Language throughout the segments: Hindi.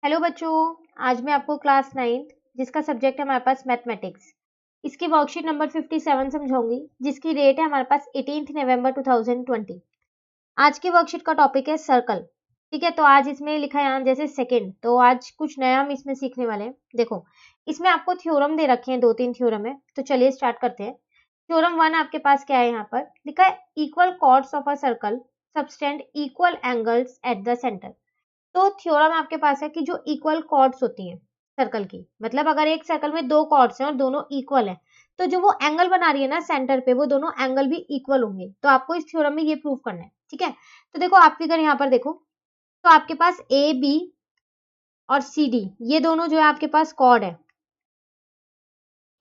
हेलो बच्चों, आज मैं आपको क्लास 9th जिसका सब्जेक्ट है हमारे पास मैथमेटिक्स, इसकी वर्कशीट नंबर 57 समझाऊंगी, जिसकी डेट है हमारे पास 18 नवंबर 2020। आज की वर्कशीट का टॉपिक है सर्कल। ठीक है, तो आज इसमें लिखा है यहाँ जैसे सेकंड, तो आज कुछ नया हम इसमें सीखने वाले हैं। देखो, इसमें आपको थ्योरम दे रखे हैं, 2-3 थ्योरम है, तो चलिए स्टार्ट करते हैं। थ्योरम 1 आपके पास क्या है, यहाँ पर लिखा है equal chords of a circle subtend equal angles at the centre. तो थ्योरम आपके पास है कि जो इक्वल कॉर्ड्स होती हैं सर्कल की, मतलब अगर एक सर्कल में 2 कॉर्ड्स हैं और दोनों इक्वल हैं, तो जो वो एंगल बना रही है ना सेंटर पे, वो दोनों एंगल भी इक्वल होंगे। तो आपको इस थ्योरम में ये प्रूव करना है। ठीक है, तो देखो आप फिगर यहाँ पर देखो, तो आपके पास ए बी और सी डी ये दोनों जो है आपके पास कॉर्ड है।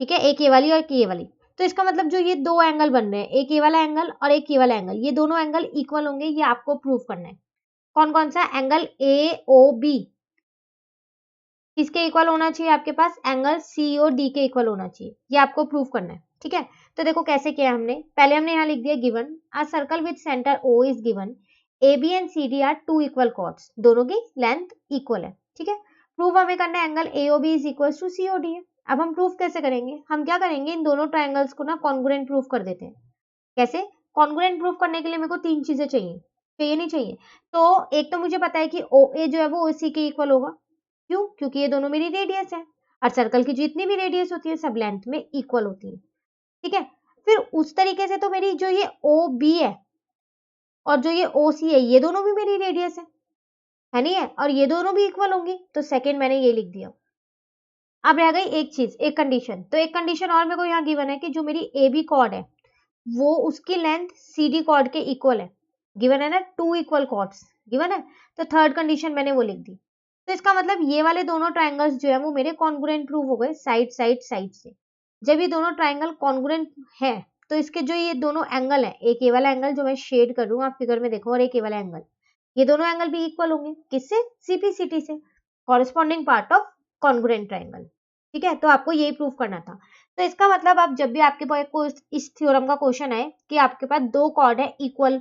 ठीक है, एक ये वाली और एक ये वाली। तो इसका मतलब जो ये दो एंगल बन रहे हैं, एक ये वाला एंगल और एक ये वाला एंगल, ये दोनों एंगल इक्वल होंगे, ये आपको प्रूव करना है। कौन कौन सा एंगल ए ओ बी किसके इक्वल होना चाहिए, आपके पास एंगल सी और डी के इक्वल होना चाहिए, ये आपको प्रूव करना है। ठीक है, तो देखो कैसे किया हमने, पहले हमने यहाँ लिख दिया given a circle with centre O is given, A B and C D are two equal chords, दोनों की लेंथ इक्वल है। ठीक है, प्रूव हमें करना है angle A O B is equal to C O D है। अब हम प्रूव कैसे करेंगे, हम क्या करेंगे, इन दोनों ट्राइंगल्स को ना कॉन्ग्रुएंट प्रूव कर देते हैं। कैसे कॉन्ग्रुएंट प्रूव करने के लिए मेरे को 3 चीजें चाहिए, चाहिए नहीं चाहिए। तो एक तो मुझे पता है कि ओ ए जो है वो सी के इक्वल होगा, क्यों, क्योंकि ये दोनों मेरी रेडियस है, और सर्कल की जितनी भी रेडियस होती है सब लेंथ में इक्वल होती है। ठीक है, फिर उस तरीके से तो मेरी जो ये ओ बी है और जो ये ओ सी है, ये दोनों भी मेरी रेडियस है नहीं है, और ये दोनों भी इक्वल होंगी, तो सेकेंड मैंने ये लिख दिया। अब रह गई एक चीज, एक कंडीशन, तो एक कंडीशन और मेरे को यहाँ गिवन है कि जो मेरी ए बी कॉर्ड है वो उसकी लेंथ सी डी कॉर्ड के इक्वल है। गिवन है ना, 2 इक्वल कॉर्ड्स गिवन है, तो थर्ड कंडीशन मैंने वो लिख दी। तो इसका मतलब ये वाले दोनों ट्राइंगल्स जो है वो मेरे कॉन्ग्रुएंट प्रूव हो गए साइड साइड साइड से। जब ये दोनों ट्राइंगल कॉन्ग्रुएंट है, तो इसके जो ये दोनों एंगल है, एक ये वाला एंगल जो मैं शेड कर रहा हूँ आप फिगर में देखो, और एक ये वाला एंगल, ये दोनों एंगल भी इक्वल होंगे, किससे, सीपीसीटी से, corresponding part of congruent triangle. ठीक है, तो आपको यही प्रूव करना था। तो इसका मतलब आप जब भी आपके पास कोई इस थ्योरम का क्वेश्चन है कि आपके पास 2 कॉर्ड है इक्वल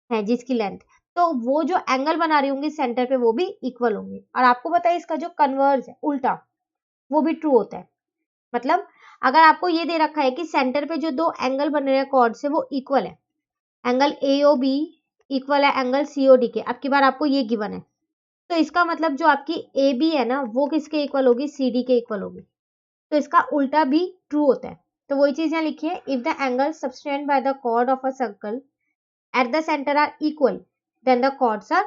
है जिसकी लेंथ, तो वो जो एंगल बना रही होंगी सेंटर पे वो भी इक्वल होंगे। और आपको पता है इसका जो कन्वर्स है उल्टा, वो भी ट्रू होता है। मतलब अगर आपको ये दे रखा है कि सेंटर पे जो 2 एंगल बन रहे हैं कॉर्ड से वो इक्वल है, angle A O B equal है एंगल सी ओ डी के, अब की बार आपको ये गिवन है, तो इसका मतलब जो आपकी ए बी है ना वो किसके इक्वल होगी, सी डी के इक्वल होगी। तो इसका उल्टा भी ट्रू होता है। तो वही चीज यहाँ लिखी है, if the angle subtended by the chord of a circle at the centre are equal then the chords are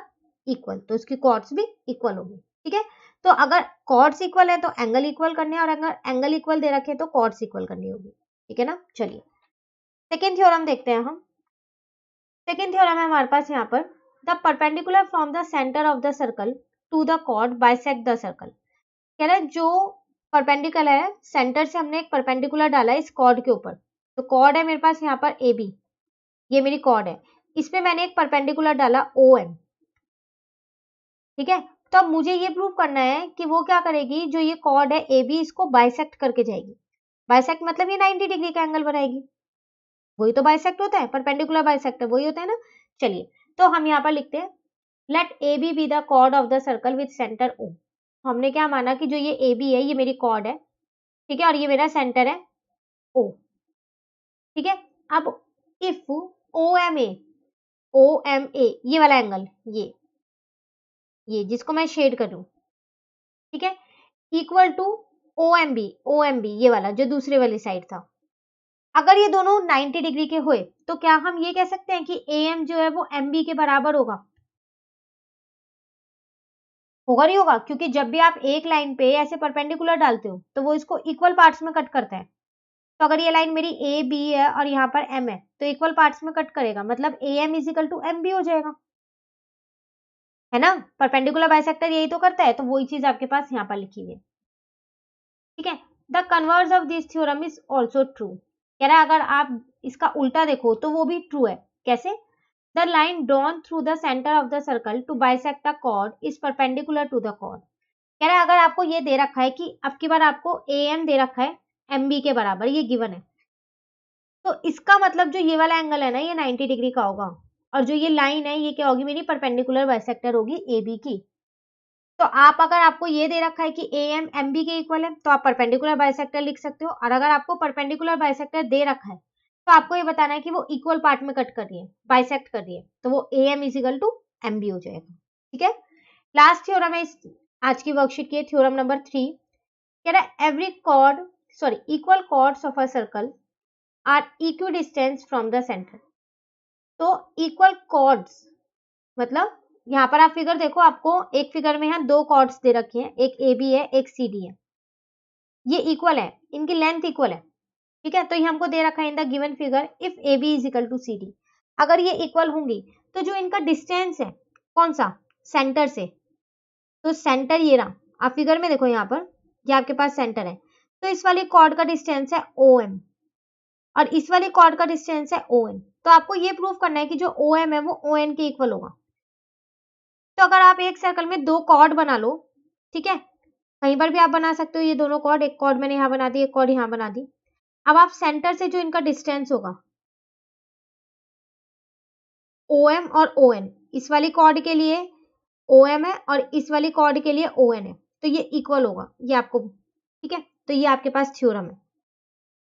equal, तो उसकी कॉर्ड्स भी इक्वल होगी। ठीक है, तो अगर कॉर्ड्स इक्वल है तो एंगल इक्वल करने, और अगर एंगल इक्वल दे रखे तो कॉर्ड्स इक्वल करनी होगी। ठीक है ना, चलिए सेकेंड थ्योरम देखते हैं हम। सेकेंड थ्योरम है हमारे पास यहाँ पर, the perpendicular from the centre of the circle to the chord bisect the circle. कह रहा है जो परपेंडिकुलर है, सेंटर से हमने एक परपेंडिकुलर डाला है इस कॉर्ड के ऊपर, तो कॉर्ड है मेरे पास यहाँ पर ए बी, ये मेरी कॉर्ड है, इसमें मैंने एक परपेंडिकुलर डाला ओ एम। ठीक है, तो अब मुझे ये प्रूव करना है कि वो क्या करेगी, जो ये कॉर्ड है ए बी इसको बाइसेक्ट करके जाएगी। बाइसेक्ट मतलब ये 90 डिग्री का एंगल बनाएगी, वही तो बाइसेक्ट होता है, परपेंडिकुलर बाइसेक्टर वही होता है ना। चलिए, तो हम यहाँ पर लिखते हैं let A B be the chord of the circle with centre O. हमने क्या माना कि जो ये ए बी है ये मेरी कॉर्ड है, ठीक है, और ये मेरा सेंटर है ओ। ठीक है, अब इफ ओ एम ए ये वाला एंगल, ये जिसको मैं शेड कर दूं, ठीक है, equal to O M B ये वाला जो दूसरे वाली साइड था, अगर ये दोनों 90 डिग्री के हुए तो क्या हम ये कह सकते हैं कि ए एम जो है वो एम बी के बराबर होगा, होगा नहीं होगा, क्योंकि जब भी आप एक लाइन पे ऐसे परपेंडिकुलर डालते हो तो वो इसको इक्वल पार्ट्स में कट करता है। तो अगर ये लाइन मेरी ए बी है और यहाँ पर एम है तो इक्वल पार्ट्स में कट करेगा, मतलब A M is equal to M B हो जाएगा, है ना। परपेंडिकुलर बाइसेक्टर यही तो करता है, तो वही चीज आपके पास यहाँ पर लिखी हुई है। ठीक है, the converse of this theorem is also true. कह रहा है अगर आप इसका उल्टा देखो तो वो भी ट्रू है। कैसे, the line drawn through the centre of the circle to bisect the chord is perpendicular to the chord. कह रहा है अगर आपको ये दे रखा है कि अब की बार आपको ए एम दे रखा है एम बी के बराबर, ये गिवन है, तो इसका मतलब जो ये वाला एंगल है ना ये 90 डिग्री का होगा, और जो ये लाइन है ये क्या होगी, मेरी परपेंडिकुलर बाइसेक्टर होगी ए बी की। तो आप अगर आपको ये दे रखा है कि ए एम एम बी के इक्वल है तो आप परपेंडिकुलर बाइसेक्टर लिख सकते हो, और अगर आपको परपेंडिकुलर बाइसेक्टर दे रखा है तो आपको ये बताना है कि वो इक्वल पार्ट में कट कर रही है, बाइसेक्ट कर रही है, तो वो A M is equal to M B हो जाएगा। ठीक है, लास्ट थ्योरम है इस आज की वर्कशीट की, थ्योरम नंबर 3। कह रहा है every chord equal chords of a circle are equidistance from the centre. तो इक्वल कॉर्ड्स मतलब यहाँ पर आप फिगर देखो, आपको एक फिगर में यहाँ दो कॉर्ड्स दे रखे हैं, एक ए बी है एक सी डी है, ये इक्वल है, इनकी लेंथ इक्वल है। ठीक है, तो ये हमको दे रखा है in the given figure if A B is equal to C D. अगर ये इक्वल होंगी तो जो इनका डिस्टेंस है कौन सा, सेंटर से, तो सेंटर ये रहा, आप फिगर में देखो यहाँ पर, ये आपके पास सेंटर है, तो इस वाली कॉर्ड का डिस्टेंस है ओ एम और इस वाली कॉर्ड का डिस्टेंस है ओ एन। तो आपको ये प्रूव करना है कि जो ओ एम है वो ओ एन के इक्वल होगा। तो अगर आप एक सर्कल में दो कॉर्ड बना लो, ठीक है, कहीं पर भी आप बना सकते हो, ये दोनों कॉर्ड, एक कॉर्ड मैंने यहाँ बना दी, एक कॉर्ड यहाँ बना दी। अब आप सेंटर से जो इनका डिस्टेंस होगा ओ एम और ओ एन, इस वाली कॉर्ड के लिए ओ एम है और इस वाली कॉर्ड के लिए ओ एन है, तो ये इक्वल होगा, ये आपको, ठीक है, तो ये आपके पास थ्योरम है।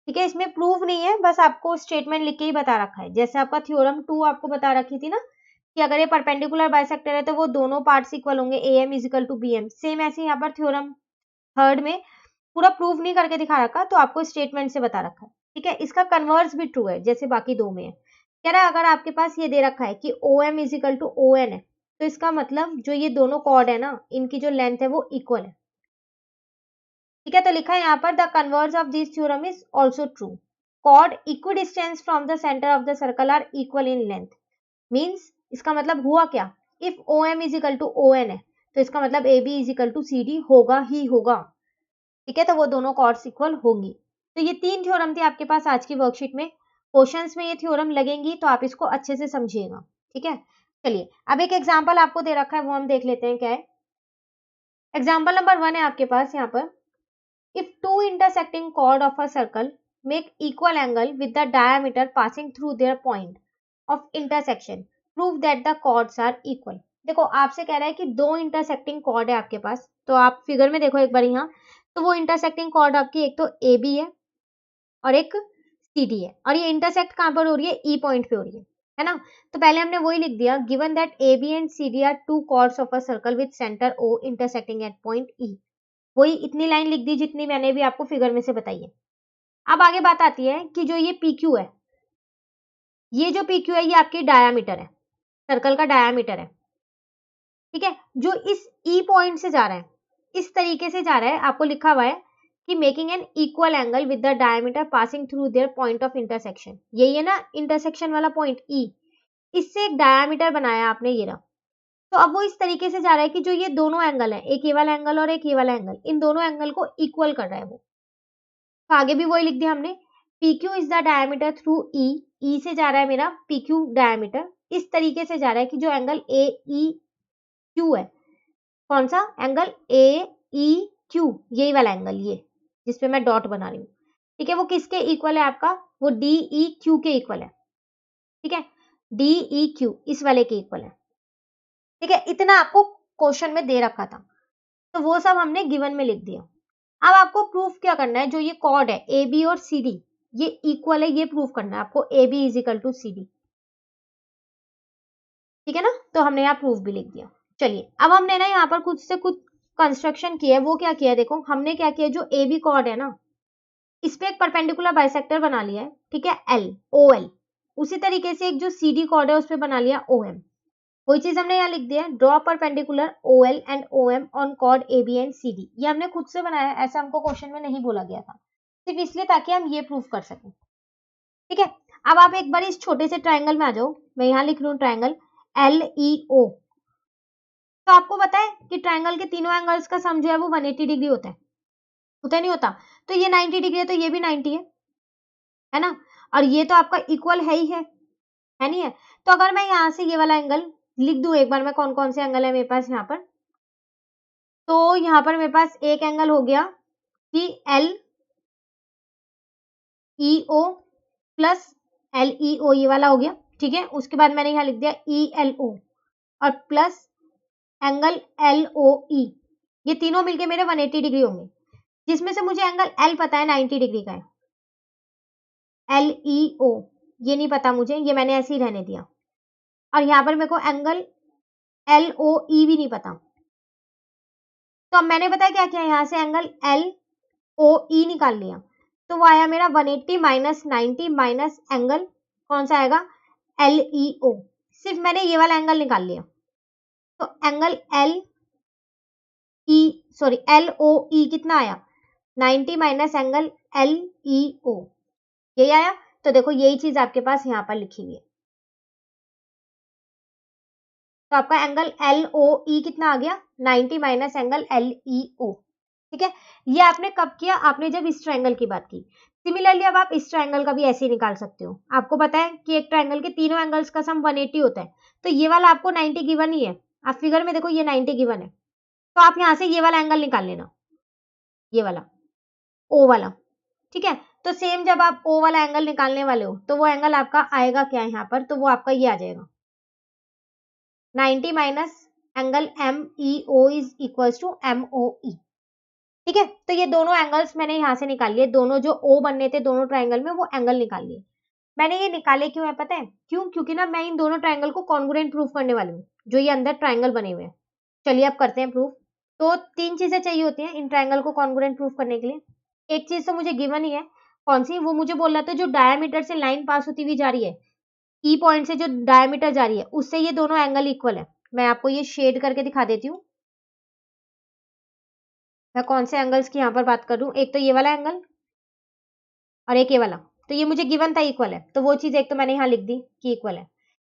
ठीक है, इसमें प्रूफ नहीं है, बस आपको स्टेटमेंट लिख के ही बता रखा है, जैसे आपका थ्योरम 2 आपको बता रखी थी ना कि अगर ये परपेंडिकुलर बाइसेक्टर है तो वो दोनों पार्ट्स इक्वल होंगे, A M is equal to B M. Same ऐसे यहाँ पर थ्योरम थर्ड में पूरा प्रूफ नहीं करके दिखा रखा, तो आपको स्टेटमेंट से बता रखा है। ठीक है, इसका कन्वर्स भी ट्रू है जैसे बाकी दो में है। कह रहा है अगर आपके पास ये दे रखा है कि O M is equal to O N है, तो इसका मतलब जो ये दोनों कॉर्ड है ना, इनकी जो लेंथ है वो इक्वल है। ठीक है, तो लिखा है यहाँ पर the converse of this theorem is also true, chord equidistance from the centre of the circle are equal in length. Means इसका मतलब हुआ क्या, if O M is equal to O N है तो इसका मतलब A B is equal to C D होगा ही होगा। ठीक है, तो वो दोनों कॉर्ड्स इक्वल होंगी। तो ये तीन थ्योरम थे आपके पास आज की वर्कशीट में, क्वेश्चंस में ये थ्योरम लगेंगी तो आप इसको अच्छे से समझिएगा। ठीक है, चलिए अब एक एग्जाम्पल आपको दे रखा है वो हम देख लेते हैं क्या है। एग्जाम्पल नंबर 1 है आपके पास यहाँ पर, if two intersecting chord of a circle make equal angle with the diameter passing through their point of intersection, prove that the chords are equal। देखो आपसे कह रहा है कि दो इंटरसेक्टिंग कॉर्ड है आपके पास, तो आप फिगर में देखो एक बार यहाँ, तो वो इंटरसेक्टिंग कॉर्ड आपकी एक तो ए बी है और एक सी डी है, और ये इंटरसेक्ट कहाँ पर हो रही है, ई पॉइंट पे हो रही है ना। तो पहले हमने वही लिख दिया, given that A B and C D are two chords of a circle with centre O intersecting at point E. वही इतनी लाइन लिख दी जितनी मैंने भी आपको फिगर में से बताई है। अब आगे बात आती है कि जो ये PQ है, ये जो PQ है ये आपकी डायामीटर है, सर्कल का डायामीटर है। ठीक है, जो इस E पॉइंट से जा रहा है, इस तरीके से जा रहा है, आपको लिखा हुआ है कि making an equal angle with the diameter passing through their point of intersection. यही है ना इंटरसेक्शन वाला पॉइंट E, इससे एक डायामीटर बनाया आपने, ये रहा। तो अब वो इस तरीके से जा रहा है कि जो ये दोनों एंगल है, एक ये वाला एंगल और एक ये वाला एंगल, इन दोनों एंगल को इक्वल कर रहा है वो। तो आगे भी वही लिख दिया हमने, PQ is the diameter through E, E से जा रहा है मेरा PQ डायमीटर, इस तरीके से जा रहा है कि जो एंगल AEQ है, कौन सा एंगल AEQ, यही वाला एंगल, ये जिसपे मैं डॉट बना रही हूँ। ठीक है, वो किसके इक्वल है आपका, वो DEQ के इक्वल है। ठीक है, DEQ इस वाले के इक्वल है। ठीक है, इतना आपको क्वेश्चन में दे रखा था, तो वो सब हमने गिवन में लिख दिया। अब आपको प्रूफ क्या करना है, जो ये कॉर्ड है ए बी और सी डी ये इक्वल है, ये प्रूफ करना है आपको, A B is equal to C D. ठीक है ना, तो हमने यहाँ प्रूफ भी लिख दिया। चलिए अब हमने ना यहाँ पर कुछ से कुछ कंस्ट्रक्शन किया है, वो क्या किया है देखो, हमने क्या किया, जो ए बी कॉर्ड है ना, इस पे एक परपेंडिकुलर बाइसेक्टर बना लिया है। ठीक है, एल ओ एल, उसी तरीके से एक जो सी डी कॉर्ड है उस पर बना लिया ओ एम। कोई चीज हमने यहाँ लिख दिया, draw perpendicular O L and O M on chord A B and C D. ये हमने खुद से बनाया है, ऐसा हमको क्वेश्चन में नहीं बोला गया था, सिर्फ इसलिए ताकि हम ये प्रूफ कर सकें। ठीक है, अब आप एक बार इस छोटे से ट्राइंगल में आ जाओ, मैं यहाँ लिख रही हूँ ट्राइंगल LEO। तो आपको पता है कि ट्राइंगल के तीनों एंगल्स का सम जो है वो 180 डिग्री होता है नहीं होता, तो ये 90 डिग्री है तो ये भी 90 है ना, और ये तो आपका इक्वल है ही है नहीं है। तो अगर मैं यहाँ से ये वाला एंगल लिख दूं एक बार, मैं कौन कौन से एंगल है मेरे पास यहाँ पर, तो यहाँ पर मेरे पास एक एंगल हो गया कि LEO प्लस LEO, ये वाला हो गया। ठीक है, उसके बाद मैंने यहाँ लिख दिया ELO और प्लस एंगल LOE। ये तीनों मिलके मेरे 180 डिग्री होंगे, जिसमें से मुझे एंगल एल पता है 90 डिग्री का है, LEO ये नहीं पता मुझे, ये मैंने ऐसे ही रहने दिया। और यहाँ पर मेरे को एंगल LOE भी नहीं पता, तो अब मैंने पता क्या किया, यहाँ से एंगल LOE निकाल लिया, तो वो आया मेरा 180 माइनस 90 माइनस एंगल कौन सा आएगा, LEO। सिर्फ मैंने ये वाला एंगल निकाल लिया, तो एंगल LOE कितना आया, 90 माइनस एंगल LEO, यही आया। तो देखो यही चीज आपके पास यहाँ पर लिखी हुई है, तो आपका एंगल LOE कितना आ गया, 90 माइनस एंगल LEO। ठीक है, ये आपने कब किया, आपने जब इस ट्रायंगल की बात की। सिमिलरली अब आप इस ट्रायंगल का भी ऐसे ही निकाल सकते हो। आपको पता है कि एक ट्रायंगल के तीनों एंगल्स का सम 180 होता है, तो ये वाला आपको 90 गिवन ही है, आप फिगर में देखो ये 90 गिवन है, तो आप यहाँ से ये वाला एंगल निकाल लेना, ये वाला O वाला। ठीक है, तो सेम जब आप O वाला एंगल निकालने वाले हो, तो वो एंगल आपका आएगा क्या यहाँ पर, तो वो आपका ये आ जाएगा 90 minus angle MEO is equal to MOE। ठीक है, तो ये दोनों एंगल्स मैंने यहाँ से निकाल लिए, दोनों जो O बनने थे दोनों ट्रायंगल में, वो एंगल निकाल लिए। मैंने ये निकाले क्यों है पता है, क्यों, क्योंकि ना मैं इन दोनों ट्रायंगल को कॉन्ग्रुएंट प्रूफ करने वाली हूँ, जो ये अंदर ट्रायंगल बने हुए हैं। चलिए अब करते हैं प्रूफ। तो तीन चीजें चाहिए होती हैं इन ट्रायंगल को कॉन्ग्रुएंट प्रूफ करने के लिए। एक चीज तो मुझे गिवन ही है, कौन सी, वो मुझे बोल रहा था जो डायमीटर से लाइन पास होती हुई जा रही है, ई पॉइंट से जो डायमीटर जा रही है, उससे ये दोनों एंगल इक्वल है। मैं आपको ये शेड करके दिखा देती हूँ, मैं कौन से एंगल्स की यहाँ पर बात कर रही हूँ। एक तो ये वाला एंगल और एक ये वाला, तो ये मुझे गिवन था इक्वल है, तो वो चीज एक तो मैंने यहाँ लिख दी कि इक्वल है।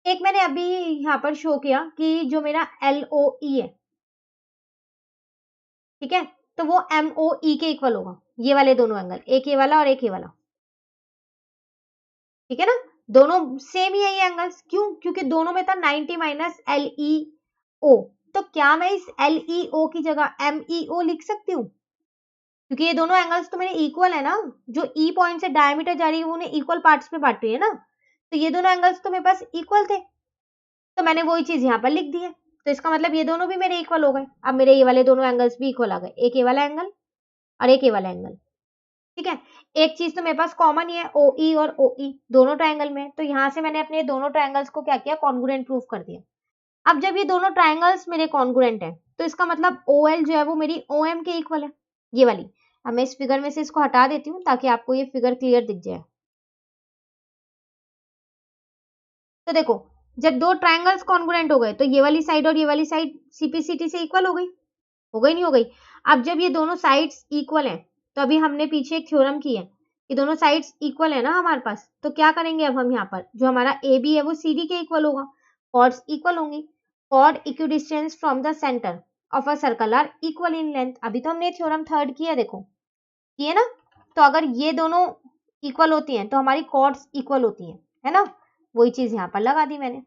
एक मैंने अभी यहाँ पर शो किया कि जो मेरा LOE है, ठीक है, तो वो MOE के इक्वल होगा, ये वाले दोनों एंगल, एक ये वाला और एक ये वाला। ठीक है ना, दोनों सेम ही है ये एंगल्स, क्यों, क्योंकि दोनों में था 90 माइनस LEO, तो क्या मैं इस LEO की जगह MEO लिख सकती हूँ, क्योंकि ये दोनों एंगल्स तो मेरे इक्वल है ना, जो ई पॉइंट से डायमीटर जा रही है वो उन्हें इक्वल पार्ट्स में बांट रही है ना, तो ये दोनों एंगल्स तो मेरे पास इक्वल थे, तो मैंने वही चीज यहाँ पर लिख दी है, तो इसका मतलब ये दोनों भी मेरे इक्वल हो गए। अब मेरे ये वाले दोनों एंगल्स भी इक्वल आ गए, एक ये वाला एंगल और एक ये वाला एंगल। ठीक है, एक चीज तो मेरे पास कॉमन ही है, OE और OE दोनों ट्रायंगल में, तो यहाँ से मैंने अपने दोनों ट्रायंगल्स को क्या किया, कॉन्ग्रुएंट प्रूफ कर दिया। अब जब ये दोनों ट्रायंगल्स मेरे कॉन्ग्रुएंट है, तो इसका मतलब OL जो है वो मेरी OM के इक्वल है, ये वाली। अब मैं इस फिगर में से इसको हटा देती हूँ ताकि आपको ये फिगर क्लियर दिख जाए। तो देखो, जब दो ट्रायंगल्स कॉन्ग्रुएंट हो गए, तो ये वाली साइड और ये वाली साइड CPCT से इक्वल हो गई नहीं हो गई। अब जब ये दोनों साइड्स इक्वल हैं, तो अभी हमने पीछे एक थ्योरम की है कि दोनों साइड्स इक्वल है ना हमारे पास, तो क्या करेंगे अब हम यहाँ पर, जो हमारा AB है वो CD के इक्वल होगा, कॉर्ड्स इक्वल होंगी, chord equidistance from the centre of a circle are equal in length. अभी तो हमने थ्योरम थर्ड किया, देखो किए ना, तो अगर ये दोनों इक्वल होती हैं तो हमारी कॉर्ड्स इक्वल होती हैं, है ना, वही चीज यहाँ पर लगा दी मैंने।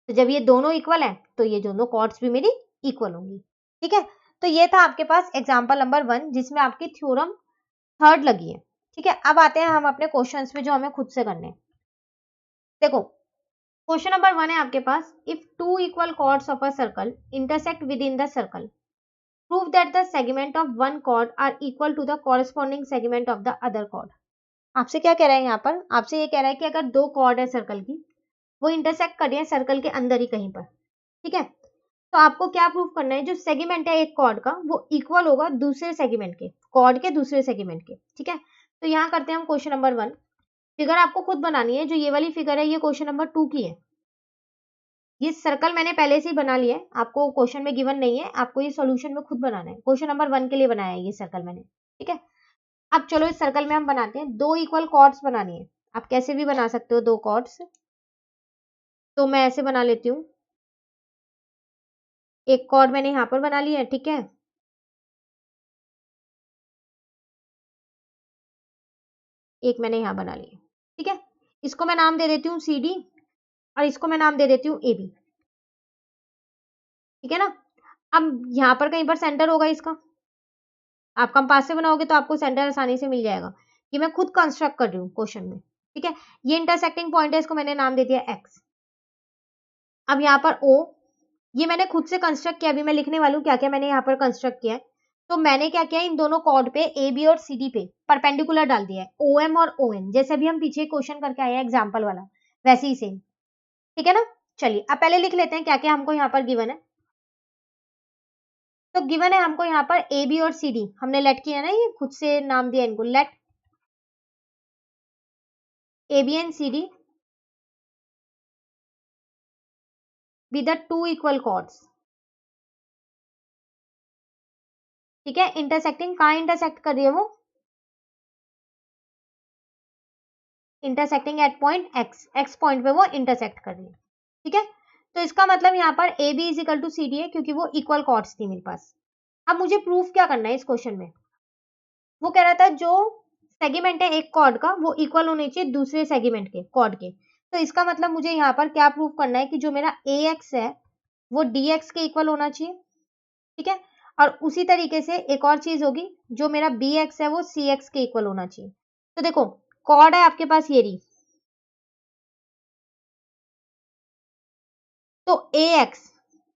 तो जब ये दोनों इक्वल है, तो ये दोनों कॉर्ड्स भी मेरी इक्वल होंगी। ठीक है, तो ये था आपके पास एग्जाम्पल नंबर 1, जिसमें आपकी थ्योरम थर्ड लगी है। ठीक है, अब आते हैं हम अपने क्वेश्चंस में जो हमें खुद से करने हैं। देखो क्वेश्चन नंबर 1 है आपके पास, if two equal chords of a circle intersect within the circle, prove that the segment of one chord are equal to the corresponding segment of the other chord. आपसे क्या कह रहा है यहाँ पर, आपसे ये कह रहा है कि अगर दो कॉर्ड है सर्कल की, वो इंटरसेक्ट कर रही है सर्कल के अंदर ही कहीं पर, ठीक है, तो आपको क्या प्रूव करना है, जो सेगमेंट है एक कॉर्ड का वो इक्वल होगा दूसरे सेगमेंट के, कॉर्ड के दूसरे सेगमेंट के। ठीक है, तो यहाँ करते हैं हम क्वेश्चन नंबर 1। फिगर आपको खुद बनानी है, जो ये वाली फिगर है ये क्वेश्चन नंबर 2 की है। ये सर्कल मैंने पहले से ही बना लिया है, आपको क्वेश्चन में गिवन नहीं है, आपको ये सॉल्यूशन में खुद बनाना है। क्वेश्चन नंबर 1 के लिए बनाया है ये सर्कल मैंने। ठीक है, अब चलो इस सर्कल में हम बनाते हैं, दो इक्वल कॉर्ड्स बनानी है। आप कैसे भी बना सकते हो दो कॉर्ड्स, तो मैं ऐसे बना लेती हूँ, एक कॉर्ड मैंने यहाँ पर बना लिया है, ठीक है, एक मैंने यहाँ बना लिया, ठीक है, इसको मैं नाम दे देती हूँ CD और इसको मैं नाम दे देती हूँ AB। ठीक है ना, अब यहाँ पर कहीं पर सेंटर होगा इसका, आप कंपास से बनाओगे तो आपको सेंटर आसानी से मिल जाएगा, ये मैं खुद कंस्ट्रक्ट कर रही हूँ क्वेश्चन में। ठीक है, ये इंटरसेक्टिंग पॉइंट है, इसको मैंने नाम दे दिया X। अब यहाँ पर O, ये मैंने खुद से कंस्ट्रक्ट किया, अभी मैं लिखने वाली हूँ क्या क्या मैंने यहाँ पर कंस्ट्रक्ट किया है। तो मैंने क्या किया, इन दोनों कॉर्ड पे ए बी और सी डी पे परपेंडिकुलर डाल दिया है, ओ एम और ओ एन, जैसे अभी हम पीछे क्वेश्चन करके आए हैं एग्जाम्पल वाला, वैसे ही सेम। ठीक है ना। चलिए अब पहले लिख लेते हैं क्या क्या हमको यहाँ पर गिवन है। तो गिवन है हमको यहाँ पर ए बी और सी डी, हमने लेट किया ना, ये खुद से नाम दिया इनको, let A B and C D be the two equal chords. ठीक है, इंटरसेक्टिंग, कहाँ इंटरसेक्ट कर रही है वो, intersecting at point X, X point पे वो इंटरसेक्ट कर रही है। ठीक है, तो इसका मतलब यहाँ पर A B is equal to C D है, क्योंकि वो इक्वल कॉर्ड्स थी मेरे पास। अब मुझे प्रूफ क्या करना है इस क्वेश्चन में, वो कह रहा था जो सेगमेंट है एक कॉर्ड का वो इक्वल होने चाहिए दूसरे सेगमेंट के कॉर्ड के। तो इसका मतलब मुझे यहाँ पर क्या प्रूफ करना है कि जो मेरा ए एक्स है वो डी एक्स के इक्वल होना चाहिए। ठीक है, और उसी तरीके से एक और चीज होगी, जो मेरा बी एक्स है वो सी एक्स के इक्वल होना चाहिए। तो देखो कॉर्ड है आपके पास ये रही, तो ए एक्स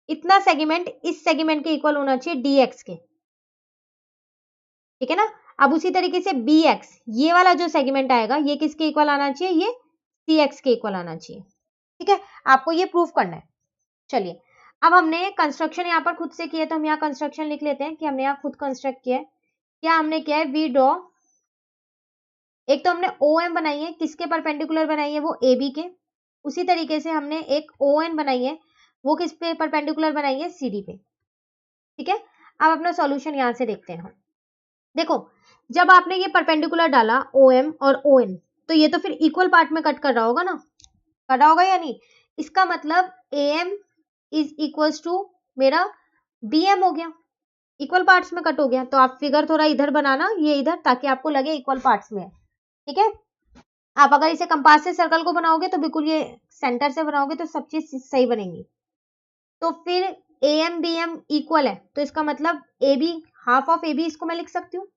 इतना सेगमेंट इस सेगमेंट के इक्वल होना चाहिए डी एक्स के। ठीक है ना। अब उसी तरीके से बी एक्स, ये वाला जो सेगमेंट आएगा ये किसके इक्वल आना चाहिए, ये सी एक्स के इक्वल आना चाहिए। ठीक है, आपको ये प्रूफ करना है। चलिए अब हमने कंस्ट्रक्शन यहाँ पर खुद से किया, तो हम यहाँ कंस्ट्रक्शन लिख लेते हैं कि हमने यहाँ खुद कंस्ट्रक्ट किया है। क्या हमने किया है, वी ड्रॉ, एक तो हमने ओ एम बनाई है, किसके परपेंडिकुलर बनाई है, वो ए बी के। उसी तरीके से हमने एक ओ एन बनाई है, वो किस पे परपेंडिकुलर बनाई है, सी डी पे। ठीक है, अब अपना सॉल्यूशन यहाँ से देखते हैं हम। देखो जब आपने ये परपेंडिकुलर डाला ओ एम और ओ एन, तो ये तो फिर इक्वल पार्ट में कट कर रहा होगा ना, कर रहा होगा या नहीं। इसका मतलब A M is equals to मेरा बी एम हो गया, इक्वल पार्ट्स में कट हो गया। तो आप फिगर थोड़ा इधर बनाना, ये इधर, ताकि आपको लगे इक्वल पार्ट्स में है। ठीक है, आप अगर इसे कंपास से सर्कल को बनाओगे तो बिल्कुल ये सेंटर से बनाओगे तो सब चीज सही बनेंगी। तो फिर A M B M equal है, तो इसका मतलब A B, half of A B, इसको मैं लिख सकती हूँ।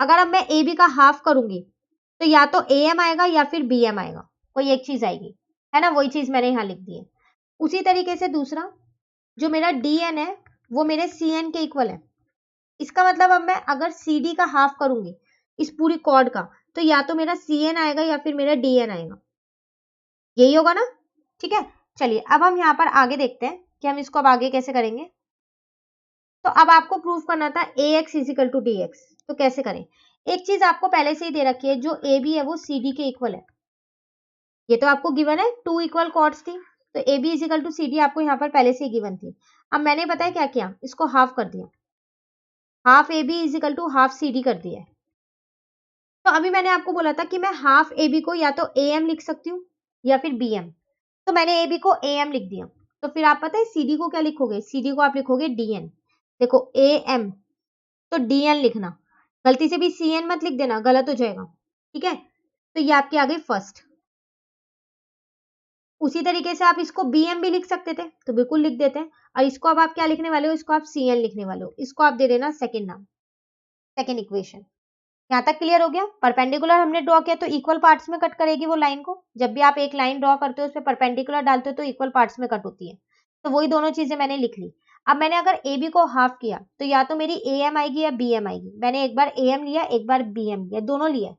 अगर अब मैं ए बी का हाफ करूंगी तो या तो ए एम आएगा या फिर बी एम आएगा, कोई एक चीज आएगी, है ना, वही चीज मैंने यहाँ लिख दी है। उसी तरीके से दूसरा जो मेरा डी एन है वो मेरे सी एन के इक्वल है। इसका मतलब अब मैं अगर सी डी का हाफ करूंगी इस पूरी कॉर्ड का, तो या तो मेरा सी एन आएगा या फिर मेरा डी एन आएगा, यही होगा ना। ठीक है, चलिए अब हम यहाँ पर आगे देखते हैं कि हम इसको अब आगे कैसे करेंगे। तो अब आपको प्रूफ करना था A X is equal to D X, तो कैसे करें। एक चीज आपको पहले से ही दे रखी है, जो ए बी है वो सी डी के इक्वल है, ये तो आपको गिवन है, टू इक्वल कॉर्ड्स थी, तो A B is equal to C D आपको यहाँ पर पहले से ही गिवन थी। अब मैंने बताया क्या किया, इसको हाफ कर दिया, half A B is equal to half C D कर दिया है। तो अभी मैंने आपको बोला था कि मैं हाफ ए बी को या तो ए एम लिख सकती हूँ या फिर बी एम, तो मैंने ए बी को ए एम लिख दिया। तो फिर आप पता है सी डी को क्या लिखोगे, सी डी को आप लिखोगे डी एन। देखो ए एम तो डी एन लिखना, गलती से भी सी एन मत लिख देना, गलत हो जाएगा। ठीक है, तो ये आपकी आ गई फर्स्ट। उसी तरीके से आप इसको बी एम भी लिख सकते थे, तो बिल्कुल लिख देते हैं। और इसको अब आप क्या लिखने वाले हो, इसको आप सी एन लिखने वाले हो, इसको आप दे देना सेकेंड नाम, सेकेंड इक्वेशन। यहाँ तक क्लियर हो गया। परपेंडिकुलर हमने ड्रॉ किया तो इक्वल पार्ट्स में कट करेगी वो लाइन को, जब भी आप एक लाइन ड्रॉ करते हो उस पर परपेंडिकुलर डालते हो तो इक्वल पार्ट्स में कट होती है। तो वही दोनों चीजें मैंने लिख ली। अब मैंने अगर ए बी को हाफ किया तो या तो मेरी ए एम आएगी या बी एम आएगी, मैंने एक बार ए एम लिया एक बार बी एम लिया, दोनों लिया।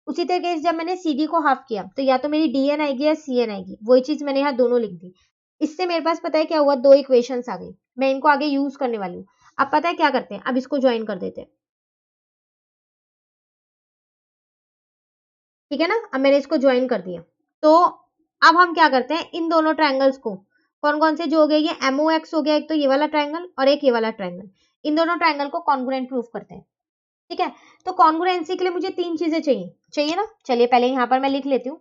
उसी तरीके से जब मैंने सी डी को हाफ किया तो या तो मेरी डी एन आएगी या सी एन आएगी, वही चीज मैंने यहाँ दोनों लिख दी। इससे मेरे पास पता है क्या हुआ, दो इक्वेशंस आ गई, मैं इनको आगे यूज करने वाली हूँ। अब पता है क्या करते हैं, अब इसको ज्वाइन कर देते हैं। ठीक है ना, अब मैंने इसको ज्वाइन कर दिया। तो अब हम क्या करते हैं, इन दोनों ट्रायंगल्स को, कौन कौन से जो हो गए, ये एमओ एक्स हो गया, एक तो ये वाला ट्रायंगल और एक ये वाला ट्रायंगल, इन दोनों ट्रायंगल को कॉन्ग्रुएंट प्रूफ करते हैं। ठीक है, तो कॉन्ग्रुएंसी के लिए मुझे तीन चीजें चाहिए, चाहिए ना। चलिए पहले यहाँ पर मैं लिख लेती हूँ।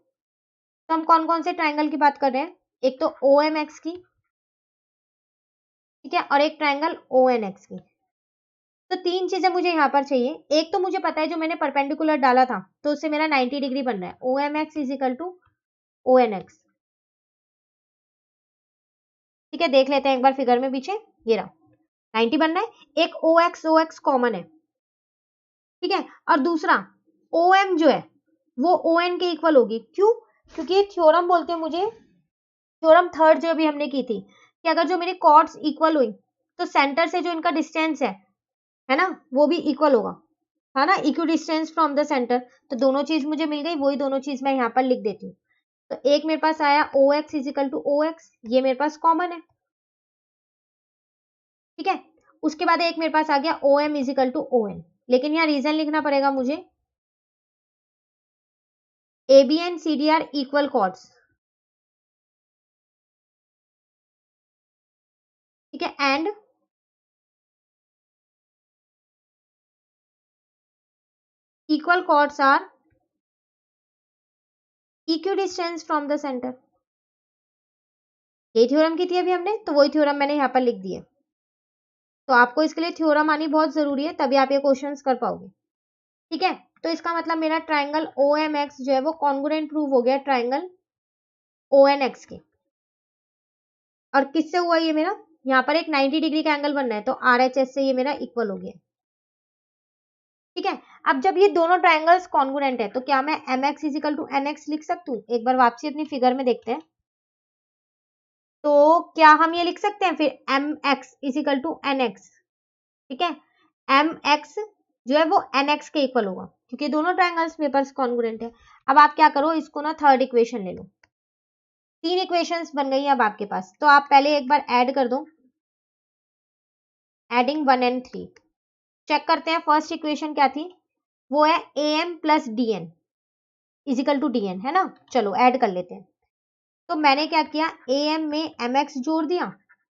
तो हम कौन कौन से ट्रायंगल की बात कर रहे हैं, एक तो ओ एम एक्स की, ठीक है, और एक ट्रायंगल ओ एन एक्स की। तो तीन चीजें मुझे यहाँ पर चाहिए। एक तो मुझे पता है जो मैंने परपेंडिकुलर डाला था तो उससे मेरा 90 डिग्री बन रहा है, O M X is equal to O N X. ठीक है, देख लेते हैं एक बार फिगर में पीछे, ये रहा 90 बन रहा है। एक ओ एक्स कॉमन है, ठीक है, और दूसरा ओ एम जो है वो ओ एन के इक्वल होगी। क्यों, क्योंकि ये थ्योरम बोलते हैं मुझे, थ्योरम थर्ड जो अभी हमने की थी कि अगर जो मेरी कॉर्ड्स इक्वल हुई तो सेंटर से जो इनका डिस्टेंस है ना, वो भी इक्वल होगा, है ना, equal distance from the centre. तो दोनों चीज मुझे मिल गई, वही दोनों चीज मैं यहाँ पर लिख देती हूँ। तो एक मेरे पास आया O X is equal to O X, ये मेरे पास कॉमन है, ठीक है। उसके बाद एक मेरे पास आ गया O M is equal to O N, लेकिन यहाँ रीजन लिखना पड़ेगा मुझे, A B and C D are equal chords, ठीक है, and equal chords are equidistance from the centre. ये थ्योरम की थी अभी हमने, तो वही थ्योरम मैंने यहाँ पर लिख दी है। तो आपको इसके लिए थ्योरम आनी बहुत जरूरी है, तभी आप ये क्वेश्चंस कर पाओगे, ठीक है। तो इसका मतलब मेरा ट्राइंगल ओ एम एक्स जो है वो कॉन्ग्रुएंट प्रूव हो गया ट्राइंगल ओ एन एक्स के। और किससे हुआ ये मेरा, यहाँ पर एक 90 डिग्री का एंगल बन रहा है, तो आर एच एस से ये मेरा इक्वल हो गया, ठीक है। अब जब ये दोनों ट्राइंगल्स कॉन्ग्रुएंट है तो क्या मैं M X is equal to N X लिख सकती हूँ? एक बार वापसी अपनी फिगर में देखते हैं। तो क्या हम ये लिख सकते हैं फिर M X is equal to N X, ठीक है। एम एक्स जो है वो एन एक्स के इक्वल होगा, क्योंकि दोनों ट्राइंगल्स मेरे पास कॉन्ग्रुएंट है। अब आप क्या करो, इसको ना थर्ड इक्वेशन ले लो। 3 इक्वेशंस बन गई अब आपके पास, तो आप पहले एक बार ऐड कर दो, एडिंग 1 एंड 3। चेक करते हैं फर्स्ट इक्वेशन क्या थी, वो है A M plus D N is equal to D N, है ना। चलो ऐड कर लेते हैं। तो मैंने क्या किया, ए एम में एम एक्स जोड़ दिया,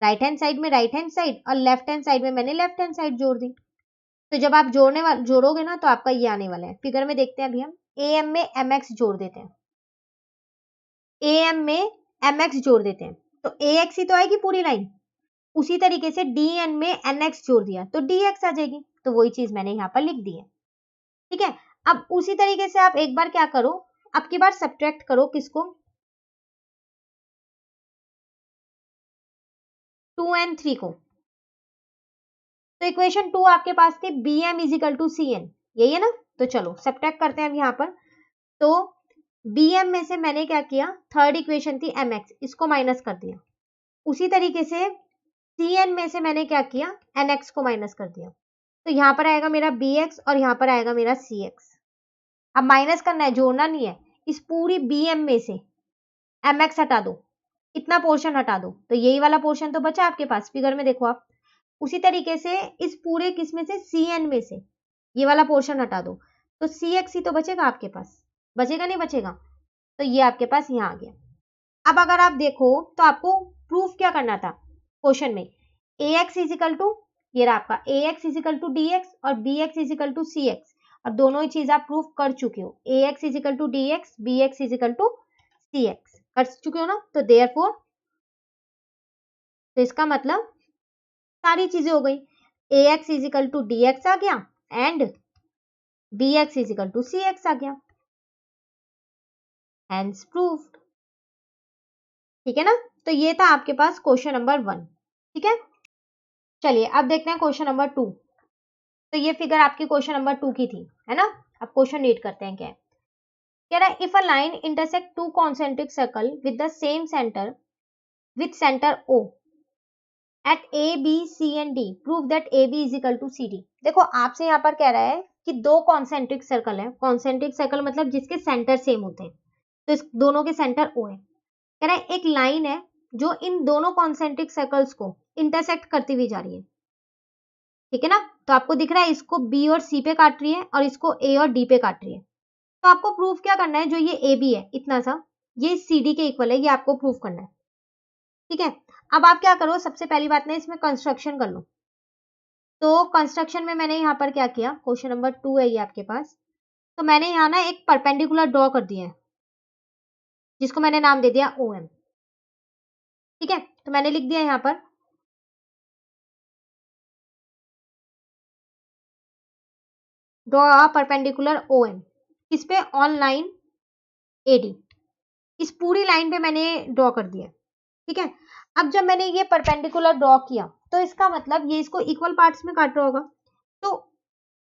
राइट हैंड साइड में राइट हैंड साइड, और लेफ्ट हैंड साइड में मैंने लेफ्ट हैंड साइड जोड़ दी। तो जब आप जोड़ोगे ना तो आपका ये आने वाला है। फिगर में देखते हैं अभी हम, ए एम में एम एक्स जोड़ देते हैं, ए एम में एम एक्स जोड़ देते हैं, तो ए एक्स ही तो आएगी पूरी लाइन। उसी तरीके से डी एन में एन एक्स जोड़ दिया तो डी एक्स आ जाएगी, तो वही चीज मैंने यहाँ पर लिख दी है, ठीक है। अब उसी तरीके से आप एक बार क्या करो, अब की बार सब्ट्रैक्ट करो किसको, 2 एंड 3 को। तो इक्वेशन 2 आपके पास थी B M is equal to C N, यही है ना। तो चलो सब्ट्रैक्ट करते हैं अब यहाँ पर। तो बी एम में से मैंने क्या किया, थर्ड इक्वेशन थी एम एक्स, इसको माइनस कर दिया। उसी तरीके से सी एन में से मैंने क्या किया, एन एक्स को माइनस कर दिया। तो यहाँ पर आएगा मेरा बी एक्स और यहाँ पर आएगा मेरा सी एक्स। अब माइनस करना है, जोड़ना नहीं है। इस पूरी बी एम में से एम एक्स हटा दो, इतना पोर्शन हटा दो, तो यही वाला पोर्शन तो बचा आपके पास, फिगर में देखो आप। उसी तरीके से इस पूरे किस में से, सी एन में से ये वाला पोर्शन हटा दो, तो सी एक्स ही तो बचेगा आपके पास, बचेगा नहीं बचेगा। तो ये आपके पास यहाँ आ गया। अब अगर आप देखो तो आपको प्रूफ क्या करना था क्वेश्चन में, ए एक्स इजिकल टू, ये रहा आपका A X is equal to D X और B X is equal to C X, और दोनों ही चीज आप प्रूफ कर चुके हो। A X is equal to D X, B X is equal to C X कर चुके हो ना। तो देयरफॉर, तो इसका मतलब सारी चीजें हो गई, A X is equal to D X आ गया and B X is equal to C X आ गया, हैंस प्रूव्ड, ठीक है ना। तो ये था आपके पास क्वेश्चन नंबर 1, ठीक है। चलिए अब देखते हैं क्वेश्चन नंबर 2। तो ये फिगर आपकी क्वेश्चन नंबर 2 की थी, है ना। अब क्वेश्चन रीड करते हैं क्या है। कह रहा है, if a line intersect two concentric circle with the same centre with centre O at A B C and D, prove that A B is equal to C D. देखो आपसे यहाँ पर कह रहा है कि दो कॉन्सेंट्रिक सर्कल है, कॉन्सेंट्रिक सर्कल मतलब जिसके सेंटर सेम होते हैं, तो इस दोनों के सेंटर ओ है। कह रहा है एक लाइन है जो इन दोनों कॉन्सेंट्रिक सर्कल्स को इंटरसेक्ट करती हुई जा रही है, ठीक है ना। तो आपको दिख रहा है इसको बी और सी पे काट रही है और इसको ए और डी पे काट रही है। तो आपको प्रूफ क्या करना है, जो ये ए बी है इतना सा, ये सी डी के इक्वल है, ये आपको प्रूफ करना है, ठीक है। अब आप क्या करो, सबसे पहली बात ना इसमें कंस्ट्रक्शन कर लो। तो कंस्ट्रक्शन में मैंने यहाँ पर क्या किया, क्वेश्चन नंबर 2 है ये आपके पास। तो मैंने यहाँ ना एक परपेंडिकुलर ड्रॉ कर दिया है, जिसको मैंने नाम दे दिया ओ एम, ठीक है। तो मैंने लिख दिया यहाँ पर draw a perpendicular O M, किस पे, ऑन लाइन ए डी। इस पूरी लाइन पे मैंने ड्रॉ कर दिया, ठीक है। अब जब मैंने ये परपेंडिकुलर ड्रॉ किया तो इसका मतलब ये इसको इक्वल पार्ट्स में काट रहा होगा, तो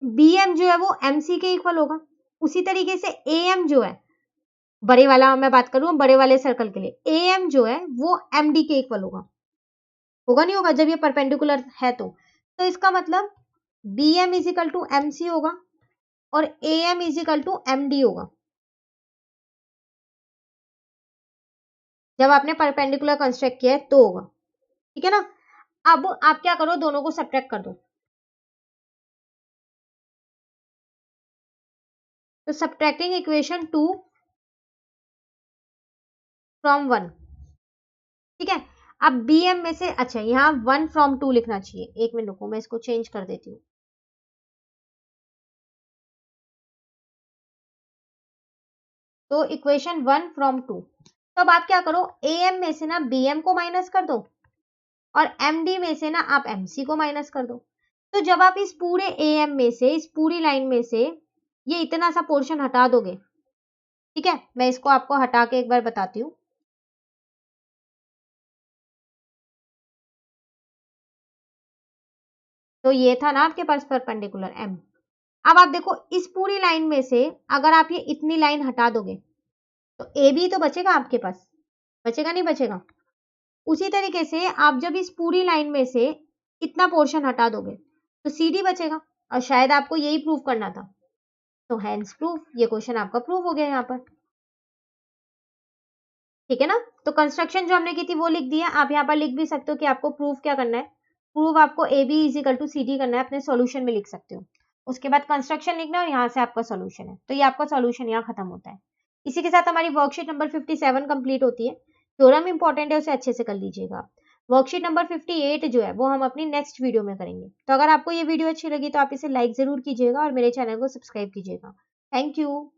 बी एम जो है वो एम सी के इक्वल होगा। उसी तरीके से ए एम जो है, बड़े वाला मैं बात करूं बड़े वाले सर्कल के लिए, ए एम जो है वो एम डी के इक्वल होगा, होगा नहीं होगा जब ये परपेंडिकुलर है तो इसका मतलब BM is equal to MC होगा और AM is equal to MD होगा जब आपने परपेंडिकुलर कंस्ट्रक्ट किया है तो होगा, ठीक है ना। अब आप क्या करो, दोनों को सब्ट्रैक्ट कर दो। तो सब्ट्रैक्टिंग इक्वेशन 2 फ्रॉम 1, ठीक है। अब BM में से, अच्छा यहाँ 1 फ्रॉम 2 लिखना चाहिए, एक मिनट रुको मैं इसको चेंज कर देती हूँ। तो इक्वेशन 1 फ्रॉम 2, तो अब आप क्या करो, AM में से ना BM को माइनस कर दो और MD में से ना आप MC को माइनस कर दो। तो जब आप इस पूरे AM में से, इस पूरी लाइन में से ये इतना सा पोर्शन हटा दोगे, ठीक है, मैं इसको आपको हटा के एक बार बताती हूँ। तो ये था ना आपके पास परपेंडिकुलर M। अब आप देखो इस पूरी लाइन में से अगर आप ये इतनी लाइन हटा दोगे तो AB तो बचेगा आपके पास, बचेगा नहीं बचेगा। उसी तरीके से आप जब इस पूरी लाइन में से इतना पोर्शन हटा दोगे तो CD बचेगा, और शायद आपको यही प्रूव करना था। तो हैंस प्रूफ, ये क्वेश्चन आपका प्रूव हो गया यहाँ पर, ठीक है ना। तो कंस्ट्रक्शन जो हमने की थी वो लिख दिया, आप यहाँ पर लिख भी सकते हो कि आपको प्रूफ क्या करना है। प्रूफ आपको AB is equal to CD करना है, अपने सॉल्यूशन में लिख सकते हो। उसके बाद कंस्ट्रक्शन लिखना है और यहाँ से आपका सॉल्यूशन है। तो ये आपका सॉल्यूशन यहाँ खत्म होता है। इसी के साथ हमारी वर्कशीट नंबर 57 कंप्लीट होती है। थ्योरम इंपॉर्टेंट है, उसे अच्छे से कर लीजिएगा। वर्कशीट नंबर 58 जो है वो हम अपनी नेक्स्ट वीडियो में करेंगे। तो अगर आपको ये वीडियो अच्छी लगी तो आप इसे लाइक जरूर कीजिएगा और मेरे चैनल को सब्सक्राइब कीजिएगा। Thank you.